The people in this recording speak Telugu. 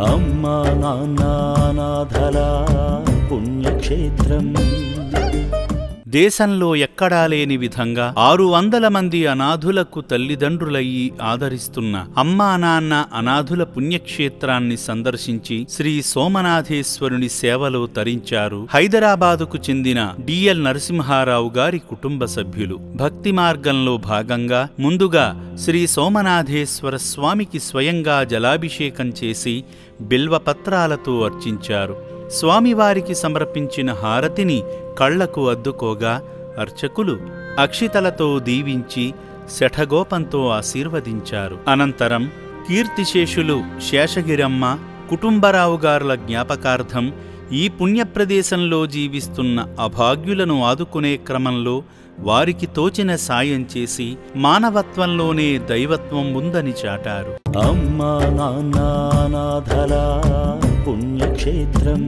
అమ్మా నాన్న అనాథల పుణ్యక్షేత్రం. దేశంలో ఎక్కడా లేని విధంగా 600 మంది అనాథులకు తల్లిదండ్రులయ్యి ఆదరిస్తున్న అమ్మా నాన్న అనాథుల పుణ్యక్షేత్రాన్ని సందర్శించి శ్రీ సోమనాథేశ్వరుని సేవలో తరించారు హైదరాబాదుకు చెందిన డిఎల్ నరసింహారావు గారి కుటుంబ సభ్యులు. భక్తి మార్గంలో భాగంగా ముందుగా శ్రీ సోమనాథేశ్వర స్వామికి స్వయంగా జలాభిషేకం చేసి బిల్వపత్రాలతో అర్చించారు. స్వామివారికి సమర్పించిన హారతిని కళ్లకు అద్దుకోగా అర్చకులు అక్షితలతో దీవించి శఠగోపంతో ఆశీర్వదించారు. అనంతరం కీర్తిశేషులు శేషగిరమ్మ, కుటుంబరావు గారుల జ్ఞాపకార్థం ఈ పుణ్యప్రదేశంలో జీవిస్తున్న అభాగ్యులను ఆదుకునే క్రమంలో వారికి తోచిన సాయం చేసి మానవత్వంలోనే దైవత్వం ఉందని చాటారు. అమ్మా నాన్న అనాథల పుణ్యక్షేత్రం.